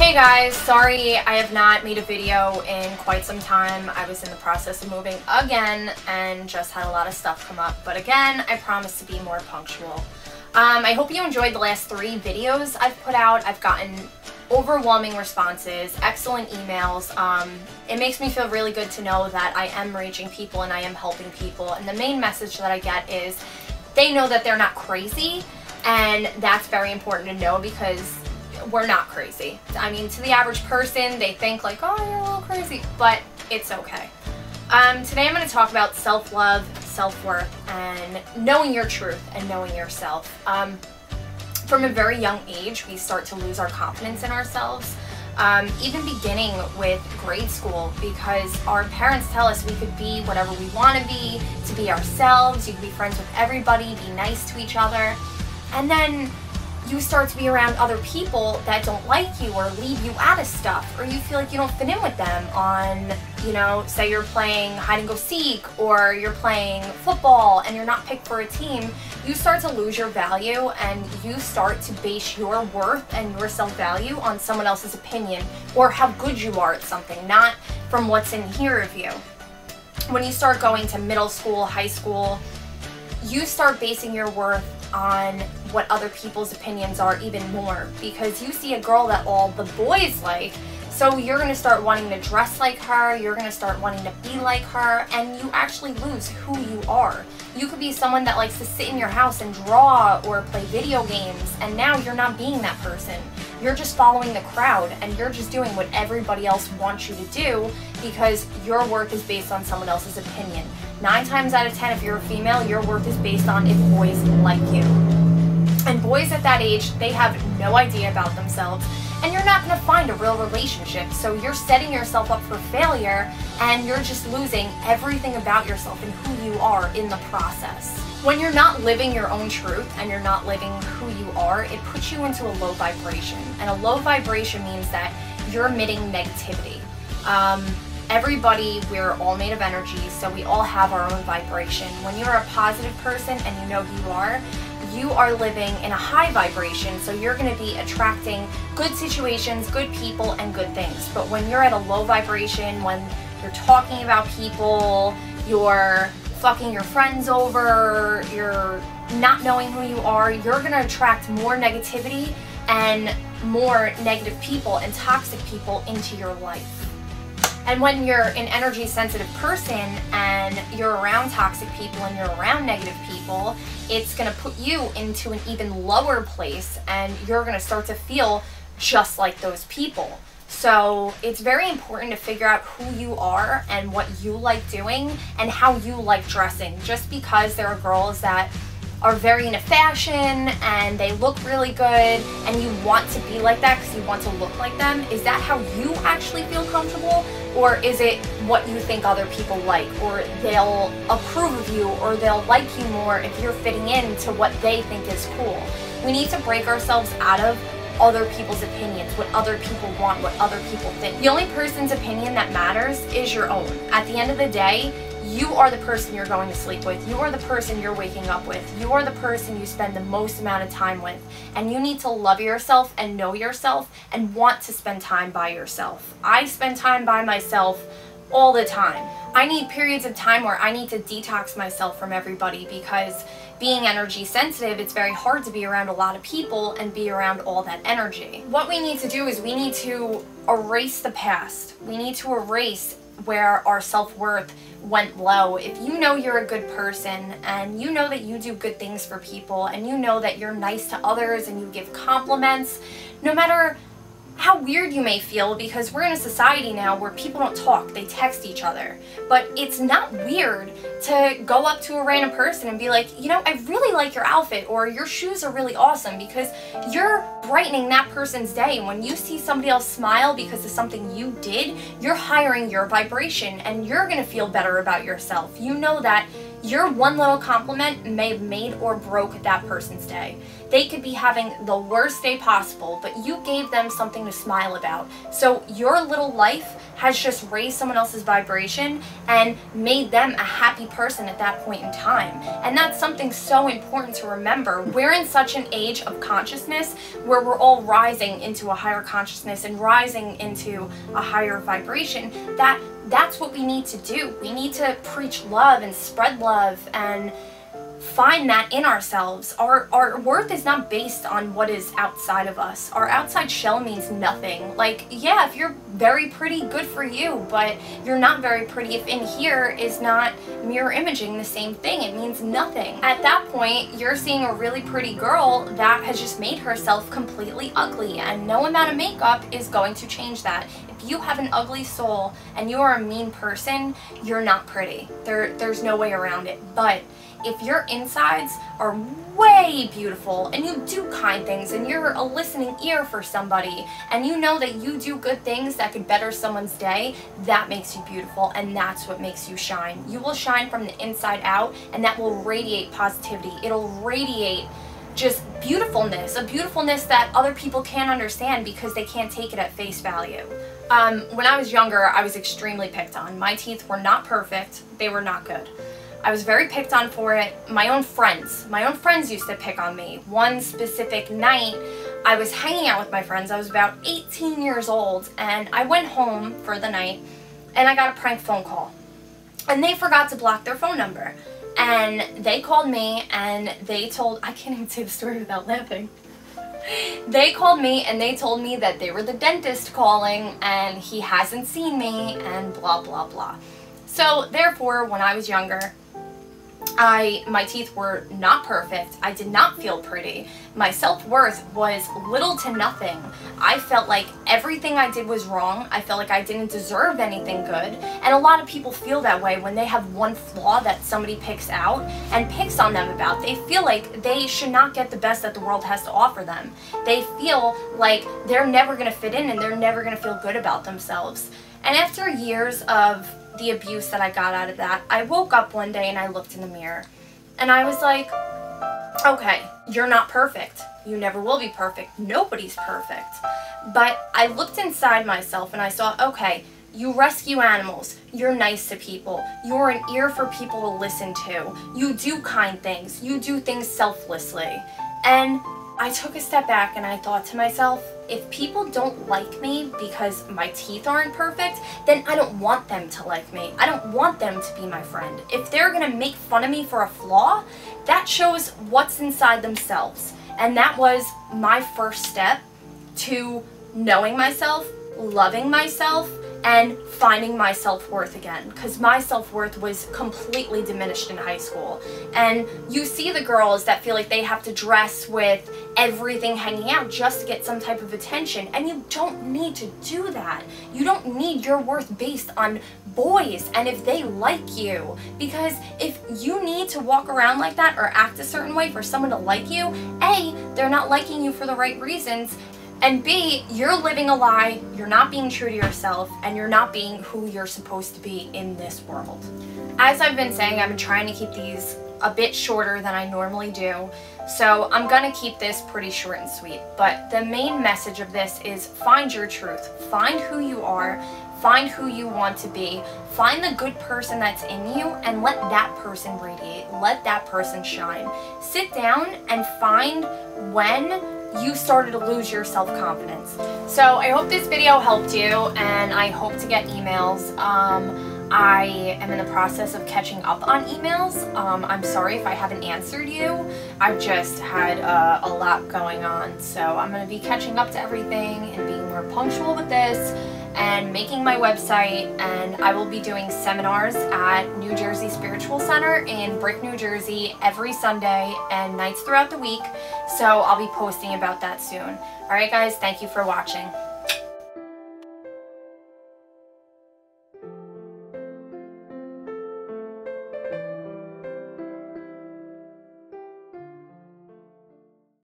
Hey guys, sorry I have not made a video in quite some time. I was in the process of moving again and just had a lot of stuff come up. But again, I promise to be more punctual. I hope you enjoyed the last 3 videos I've put out. I've gotten overwhelming responses, excellent emails. It makes me feel really good to know that I am reaching people and I am helping people. And the main message that I get is they know that they're not crazy, and that's very important to know because we're not crazy. I mean, to the average person, they think like, oh, you're a little crazy, but it's okay. Today I'm going to talk about self-love, self-worth, and knowing your truth and knowing yourself. From a very young age, we start to lose our confidence in ourselves, even beginning with grade school, because our parents tell us we could be whatever we want to be ourselves, you can be friends with everybody, be nice to each other, and then you start to be around other people that don't like you or leave you out of stuff, or you feel like you don't fit in with them on, you know, say you're playing hide and go seek or you're playing football and you're not picked for a team. You start to lose your value and you start to base your worth and your self-value on someone else's opinion or how good you are at something, not from what's in here of you. When you start going to middle school, high school, you start basing your worth on what other people's opinions are even more, because you see a girl that all the boys like, so you're going to start wanting to dress like her, you're going to start wanting to be like her, and you actually lose who you are. You could be someone that likes to sit in your house and draw or play video games, and now you're not being that person. You're just following the crowd, and you're just doing what everybody else wants you to do because your worth is based on someone else's opinion. 9 times out of 10, if you're a female, your worth is based on if boys like you. And boys at that age, they have no idea about themselves, and you're not going to find a real relationship, so you're setting yourself up for failure, and you're just losing everything about yourself and who you are in the process. When you're not living your own truth and you're not living who you are, it puts you into a low vibration, and a low vibration means that you're emitting negativity. Everybody, we're all made of energy, so we all have our own vibration. When you're a positive person and you know who you are living in a high vibration, so you're going to be attracting good situations, good people, and good things. But when you're at a low vibration, when you're talking about people, you're fucking your friends over, you're not knowing who you are, you're going to attract more negativity and more negative people and toxic people into your life. And when you're an energy sensitive person and you're around toxic people and you're around negative people, it's going to put you into an even lower place, and you're going to start to feel just like those people. So it's very important to figure out who you are and what you like doing and how you like dressing. Just because there are girls that are very into fashion and they look really good and you want to be like that because you want to look like them, is that how you actually feel comfortable? Or is it what you think other people like, or they'll approve of you, or they'll like you more if you're fitting into what they think is cool? We need to break ourselves out of other people's opinions, what other people want, what other people think. The only person's opinion that matters is your own. At the end of the day, you are the person you're going to sleep with. You are the person you're waking up with. You are the person you spend the most amount of time with. And you need to love yourself and know yourself and want to spend time by yourself. I spend time by myself all the time. I need periods of time where I need to detox myself from everybody, because being energy sensitive, it's very hard to be around a lot of people and be around all that energy. What we need to do is we need to erase the past. We need to erase where our self-worth went low. If you know you're a good person and you know that you do good things for people and you know that you're nice to others and you give compliments, no matter how weird you may feel, because we're in a society now where people don't talk, they text each other. But it's not weird to go up to a random person and be like, you know, I really like your outfit, or your shoes are really awesome, because you're brightening that person's day. And when you see somebody else smile because of something you did, you're hiring your vibration and you're gonna feel better about yourself. You know that Your one little compliment may have made or broke that person's day. They could be having the worst day possible, but you gave them something to smile about. So your little life has just raised someone else's vibration and made them a happy person at that point in time. And that's something so important to remember. We're in such an age of consciousness where we're all rising into a higher consciousness and rising into a higher vibration, that's what we need to do. We need to preach love and spread love and find that in ourselves. Our worth is not based on what is outside of us. Our outside shell means nothing. Like, yeah, if you're very pretty, good for you, but you're not very pretty if in here is not mirror imaging the same thing. It means nothing. At that point, you're seeing a really pretty girl that has just made herself completely ugly, and no amount of makeup is going to change that. If you have an ugly soul and you are a mean person, you're not pretty. There's no way around it. But if your insides are way beautiful and you do kind things and you're a listening ear for somebody and you know that you do good things that could better someone's day, that makes you beautiful, and that's what makes you shine. You will shine from the inside out, and that will radiate positivity. It'll radiate just beautifulness, a beautifulness that other people can't understand because they can't take it at face value. When I was younger, I was extremely picked on. My teeth were not perfect. They were not good. I was very picked on for it. My own friends used to pick on me. One specific night, I was hanging out with my friends. I was about 18 years old, and I went home for the night, and I got a prank phone call. And they forgot to block their phone number. And they called me, and they told, I can't even say the story without laughing. They called me, and they told me that they were the dentist calling, and he hasn't seen me, and blah, blah, blah. So, therefore, when I was younger, my teeth were not perfect. I did not feel pretty. My self-worth was little to nothing. I felt like everything I did was wrong. I felt like I didn't deserve anything good. And a lot of people feel that way when they have one flaw that somebody picks out and picks on them about. They feel like they should not get the best that the world has to offer them. They feel like they're never going to fit in and they're never going to feel good about themselves. And after years of the abuse that I got out of that, I woke up one day and I looked in the mirror and I was like, okay, you're not perfect. You never will be perfect. Nobody's perfect. But I looked inside myself and I saw, okay, you rescue animals. You're nice to people. You're an ear for people to listen to. You do kind things. You do things selflessly. And I took a step back and I thought to myself, if people don't like me because my teeth aren't perfect, then I don't want them to like me. I don't want them to be my friend. If they're gonna make fun of me for a flaw, that shows what's inside themselves. And that was my first step to knowing myself, loving myself, and finding my self-worth again, because my self-worth was completely diminished in high school. And you see the girls that feel like they have to dress with everything hanging out just to get some type of attention, and you don't need to do that. You don't need your worth based on boys and if they like you, because if you need to walk around like that or act a certain way for someone to like you, A, they're not liking you for the right reasons, and B, you're living a lie, you're not being true to yourself, and you're not being who you're supposed to be in this world. As I've been saying, I've been trying to keep these a bit shorter than I normally do, so I'm gonna keep this pretty short and sweet. But the main message of this is find your truth. Find who you are, find who you want to be, find the good person that's in you, and let that person radiate, let that person shine. Sit down and find when you started to lose your self-confidence. So I hope this video helped you, and I hope to get emails. I am in the process of catching up on emails. I'm sorry if I haven't answered you. I've just had a lot going on, so I'm going to be catching up to everything and being more punctual with this and making my website, and I will be doing seminars at New Jersey Spiritual Center in Brick, New Jersey every Sunday and nights throughout the week, so I'll be posting about that soon. Alright guys, thank you for watching.